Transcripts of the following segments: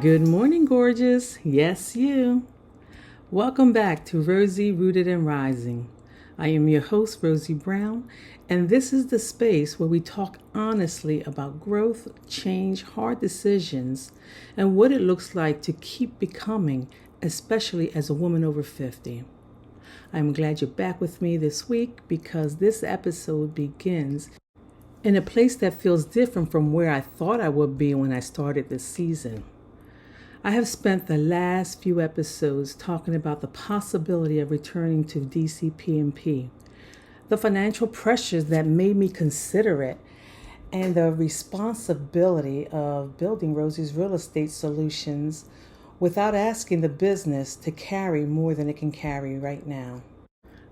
Good morning, gorgeous. Yes, you. Welcome back to Rosie Rooted and Rising. I am your host, Rosie Brown, and this is the space where we talk honestly about growth, change, hard decisions, and what it looks like to keep becoming, especially as a woman over 50. I'm glad you're back with me this week because this episode begins in a place that feels different from where I thought I would be when I started this season. I have spent the last few episodes talking about the possibility of returning to DCPP, the financial pressures that made me consider it, and the responsibility of building Rosie's real estate solutions without asking the business to carry more than it can carry right now.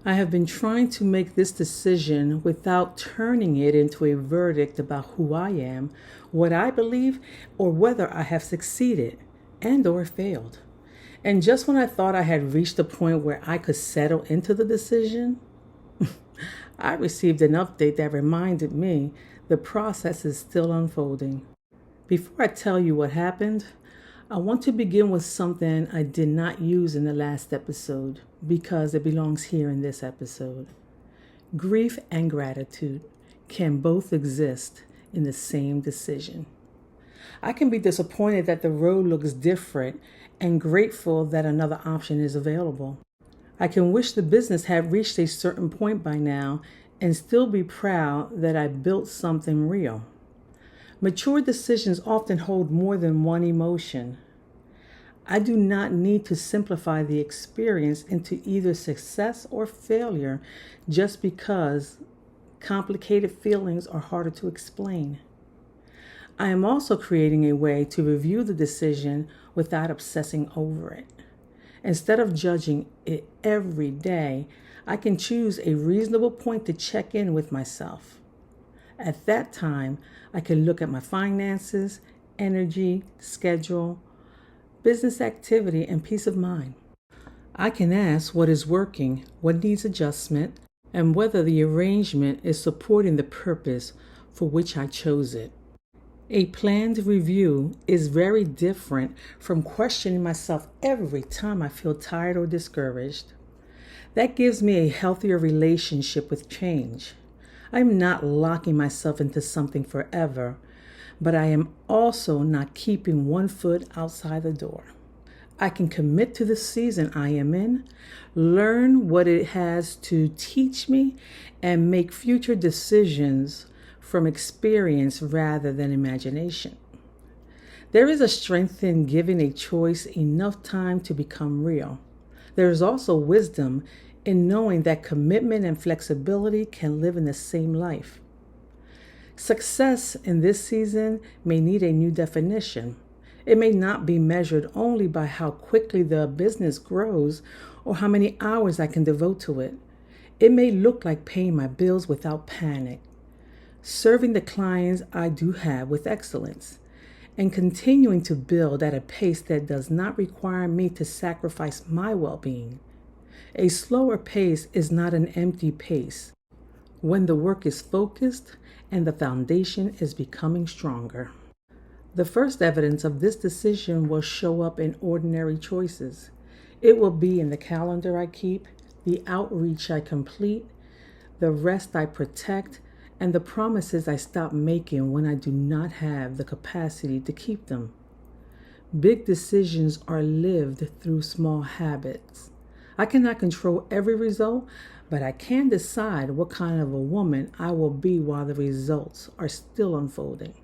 I have been trying to make this decision without turning it into a verdict about who I am, what I believe, or whether I have succeeded and or failed. And just when I thought I had reached a point where I could settle into the decision, I received an update that reminded me the process is still unfolding. Before I tell you what happened, I want to begin with something I did not use in the last episode because it belongs here in this episode. Grief and gratitude can both exist in the same decision. I can be disappointed that the road looks different and grateful that another option is available. I can wish the business had reached a certain point by now and still be proud that I built something real. Mature decisions often hold more than one emotion. I do not need to simplify the experience into either success or failure just because complicated feelings are harder to explain. I am also creating a way to review the decision without obsessing over it. Instead of judging it every day, I can choose a reasonable point to check in with myself. At that time, I can look at my finances, energy, schedule, business activity, and peace of mind. I can ask what is working, what needs adjustment, and whether the arrangement is supporting the purpose for which I chose it. A planned review is very different from questioning myself every time I feel tired or discouraged. That gives me a healthier relationship with change. I'm not locking myself into something forever, but I am also not keeping one foot outside the door. I can commit to the season I am in, learn what it has to teach me, and make future decisions from experience rather than imagination. There is a strength in giving a choice enough time to become real. There is also wisdom in knowing that commitment and flexibility can live in the same life. Success in this season may need a new definition. It may not be measured only by how quickly the business grows or how many hours I can devote to it. It may look like paying my bills without panic, serving the clients I do have with excellence, and continuing to build at a pace that does not require me to sacrifice my well-being. A slower pace is not an empty pace when the work is focused and the foundation is becoming stronger. The first evidence of this decision will show up in ordinary choices. It will be in the calendar I keep, the outreach I complete, the rest I protect, and the promises I stop making when I do not have the capacity to keep them. Big decisions are lived through small habits. I cannot control every result, but I can decide what kind of a woman I will be while the results are still unfolding.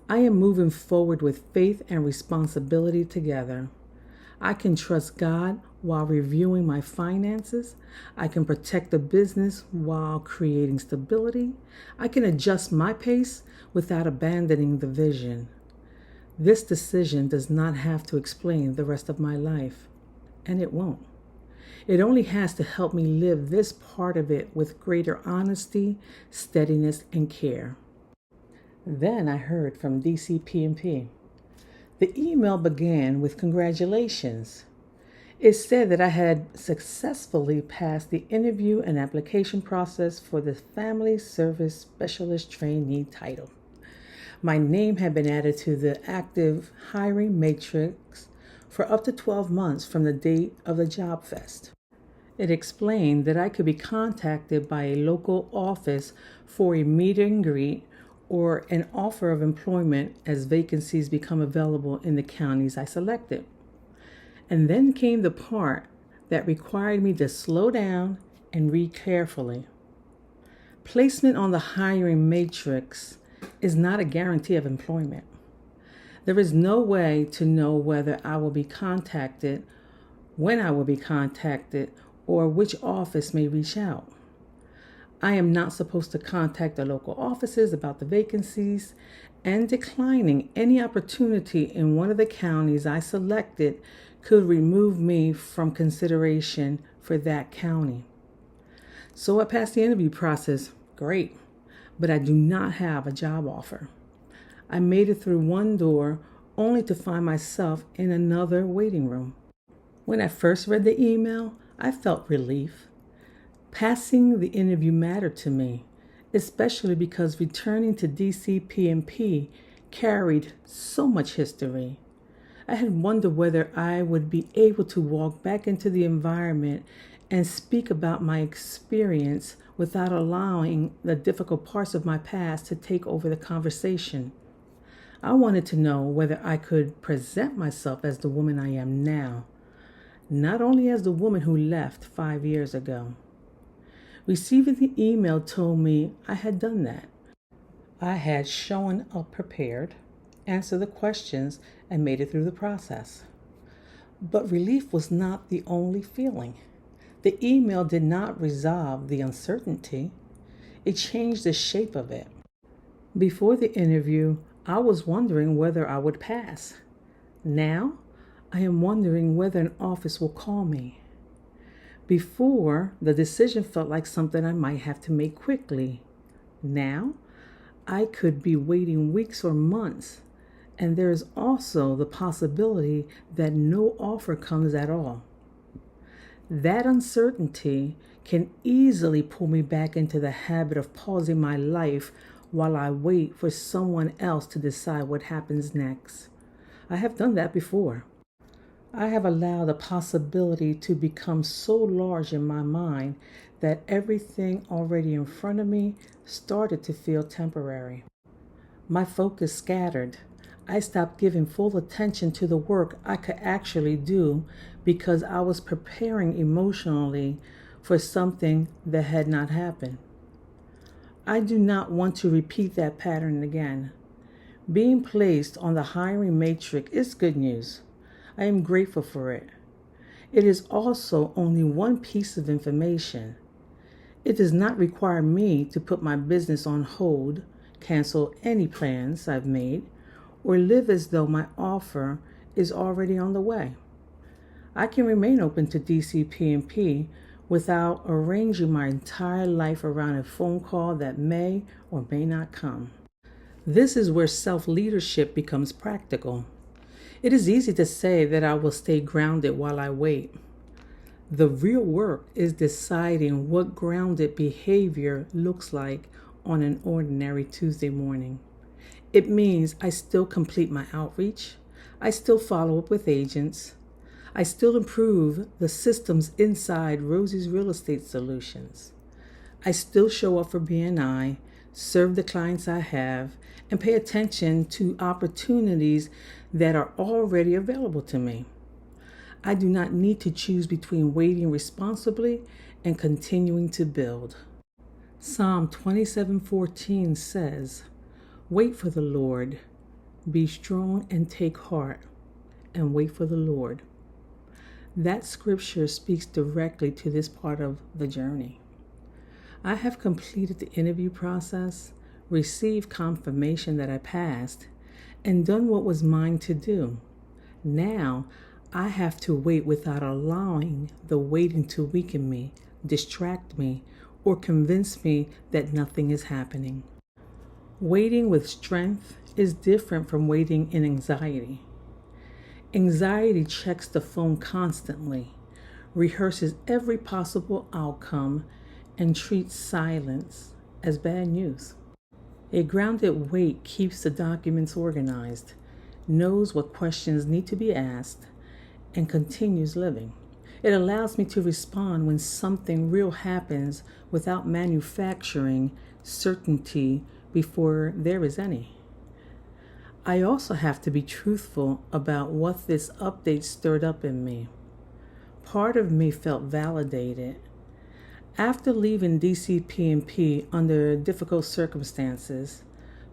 I am moving forward with faith and responsibility together. I can trust God while reviewing my finances. I can protect the business while creating stability. I can adjust my pace without abandoning the vision. This decision does not have to explain the rest of my life, and it won't. It only has to help me live this part of it with greater honesty, steadiness, and care. Then I heard from DCPP. The email began with congratulations. It said that I had successfully passed the interview and application process for the Family Service Specialist Trainee title. My name had been added to the active hiring matrix for up to 12 months from the date of the job fest. It explained that I could be contacted by a local office for a meet and greet or an offer of employment as vacancies become available in the counties I selected. And then came the part that required me to slow down and read carefully. Placement on the hiring matrix is not a guarantee of employment. There is no way to know whether I will be contacted, when I will be contacted, or which office may reach out. I am not supposed to contact the local offices about the vacancies, and declining any opportunity in one of the counties I selected could remove me from consideration for that county. So I passed the interview process, great, but I do not have a job offer. I made it through one door only to find myself in another waiting room. When I first read the email, I felt relief. Passing the interview mattered to me, especially because returning to DCPP carried so much history. I had wondered whether I would be able to walk back into the environment and speak about my experience without allowing the difficult parts of my past to take over the conversation. I wanted to know whether I could present myself as the woman I am now, not only as the woman who left 5 years ago. Receiving the email told me I had done that. I had shown up prepared, answered the questions, and made it through the process. But relief was not the only feeling. The email did not resolve the uncertainty. It changed the shape of it. Before the interview, I was wondering whether I would pass. Now, I am wondering whether an office will call me. Before, the decision felt like something I might have to make quickly. Now, I could be waiting weeks or months, and there is also the possibility that no offer comes at all. That uncertainty can easily pull me back into the habit of pausing my life while I wait for someone else to decide what happens next. I have done that before. I have allowed a possibility to become so large in my mind that everything already in front of me started to feel temporary. My focus scattered. I stopped giving full attention to the work I could actually do because I was preparing emotionally for something that had not happened. I do not want to repeat that pattern again. Being placed on the hiring matrix is good news. I am grateful for it. It is also only one piece of information. It does not require me to put my business on hold, cancel any plans I've made, or live as though my offer is already on the way. I can remain open to DCPP without arranging my entire life around a phone call that may or may not come. This is where self-leadership becomes practical. It is easy to say that I will stay grounded while I wait. The real work is deciding what grounded behavior looks like on an ordinary Tuesday morning. It means I still complete my outreach. I still follow up with agents. I still improve the systems inside Rosie's Real Estate Solutions. I still show up for BNI, serve the clients I have, and pay attention to opportunities that are already available to me. I do not need to choose between waiting responsibly and continuing to build. Psalm 27:14 says, "Wait for the Lord, be strong and take heart, and wait for the Lord." That scripture speaks directly to this part of the journey. I have completed the interview process, received confirmation that I passed, and done what was mine to do. Now, I have to wait without allowing the waiting to weaken me, distract me, or convince me that nothing is happening. Waiting with strength is different from waiting in anxiety. Anxiety checks the phone constantly, rehearses every possible outcome, and treats silence as bad news. A grounded weight keeps the documents organized, knows what questions need to be asked, and continues living. It allows me to respond when something real happens without manufacturing certainty before there is any. I also have to be truthful about what this update stirred up in me. Part of me felt validated. After leaving DCPP under difficult circumstances,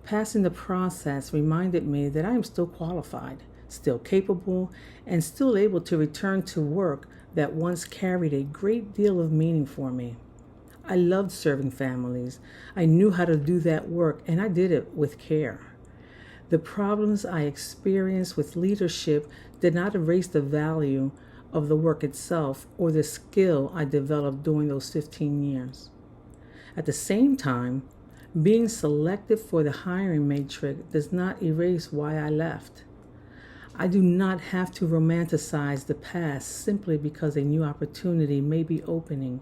passing the process reminded me that I am still qualified, still capable, and still able to return to work that once carried a great deal of meaning for me. I loved serving families. I knew how to do that work, and I did it with care. The problems I experienced with leadership did not erase the value of the work itself or the skill I developed during those 15 years. At the same time, being selected for the hiring matrix does not erase why I left. I do not have to romanticize the past simply because a new opportunity may be opening.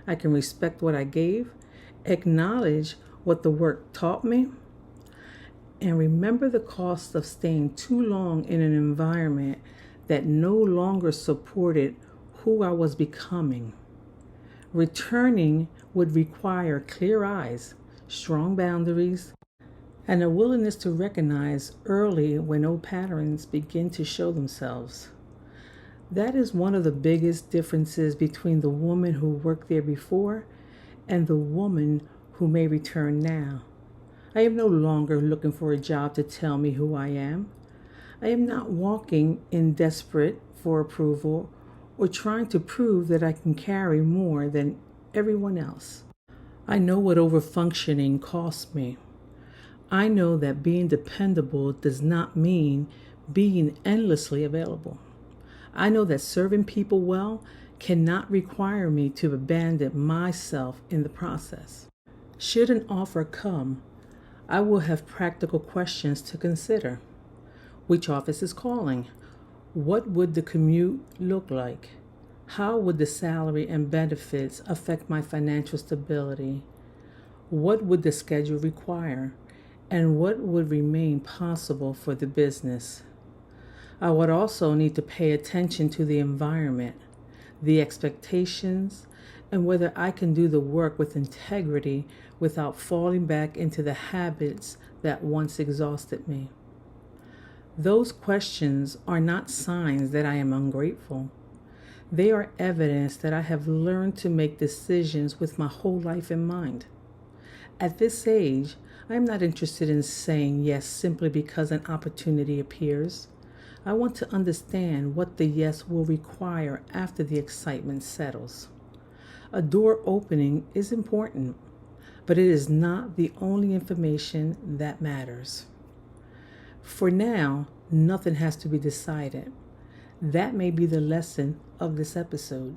I can respect what I gave, acknowledge what the work taught me, and remember the cost of staying too long in an environment that no longer supported who I was becoming. Returning would require clear eyes, strong boundaries, and a willingness to recognize early when old patterns begin to show themselves. That is one of the biggest differences between the woman who worked there before and the woman who may return now. I am no longer looking for a job to tell me who I am. I am not walking in desperate for approval or trying to prove that I can carry more than everyone else. I know what overfunctioning costs me. I know that being dependable does not mean being endlessly available. I know that serving people well cannot require me to abandon myself in the process. Should an offer come, I will have practical questions to consider. Which office is calling? What would the commute look like? How would the salary and benefits affect my financial stability? What would the schedule require? And what would remain possible for the business? I would also need to pay attention to the environment, the expectations, and whether I can do the work with integrity without falling back into the habits that once exhausted me. Those questions are not signs that I am ungrateful. They are evidence that I have learned to make decisions with my whole life in mind. At this age, I am not interested in saying yes simply because an opportunity appears. I want to understand what the yes will require after the excitement settles. A door opening is important, but it is not the only information that matters. For now, nothing has to be decided. That may be the lesson of this episode.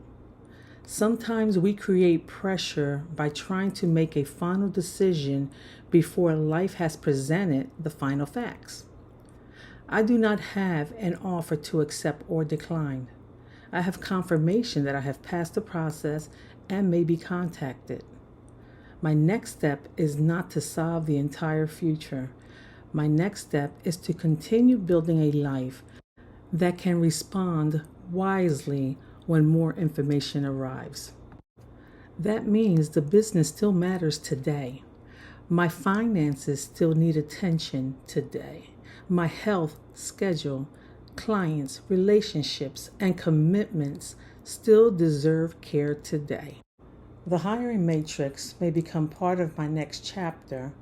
Sometimes we create pressure by trying to make a final decision before life has presented the final facts. I do not have an offer to accept or decline. I have confirmation that I have passed the process and may be contacted. My next step is not to solve the entire future. My next step is to continue building a life that can respond wisely when more information arrives. That means the business still matters today. My finances still need attention today. My health, schedule, clients, relationships, and commitments still deserve care today. The hiring matrix may become part of my next chapter,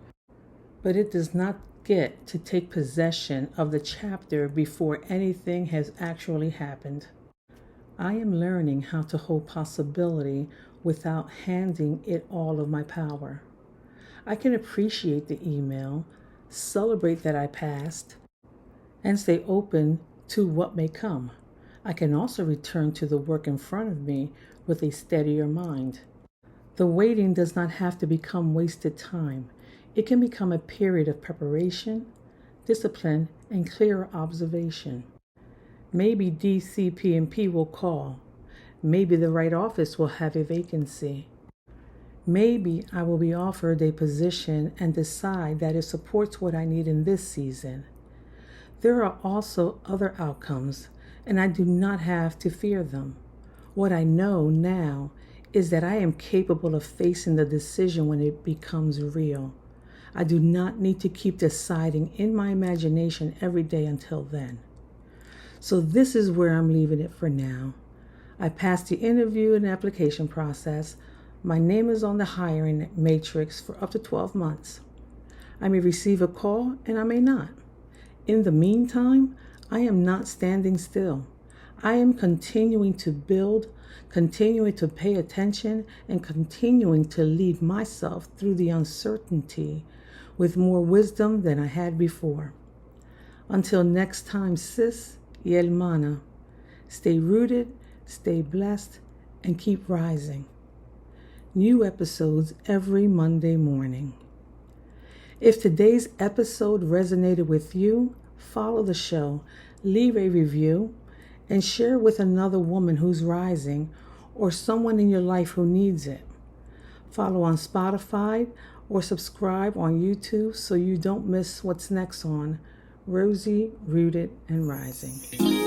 but it does not get to take possession of the chapter before anything has actually happened. I am learning how to hold possibility without handing it all of my power. I can appreciate the email, celebrate that I passed, and stay open to what may come. I can also return to the work in front of me with a steadier mind. The waiting does not have to become wasted time. It can become a period of preparation, discipline, and clearer observation. Maybe DCPP will call. Maybe the right office will have a vacancy. Maybe I will be offered a position and decide that it supports what I need in this season. There are also other outcomes, and I do not have to fear them. What I know now is that I am capable of facing the decision when it becomes real. I do not need to keep deciding in my imagination every day until then. So this is where I'm leaving it for now. I passed the interview and application process. My name is on the hiring matrix for up to 12 months. I may receive a call and I may not. In the meantime, I am not standing still. I am continuing to build, continuing to pay attention, and continuing to lead myself through the uncertainty with more wisdom than I had before. Until next time, sis y hermana, stay rooted, stay blessed, and keep rising. New episodes every Monday morning. If today's episode resonated with you, follow the show, leave a review, and share with another woman who's rising or someone in your life who needs it. Follow on Spotify or subscribe on YouTube so you don't miss what's next on Rosie, Rooted and Rising.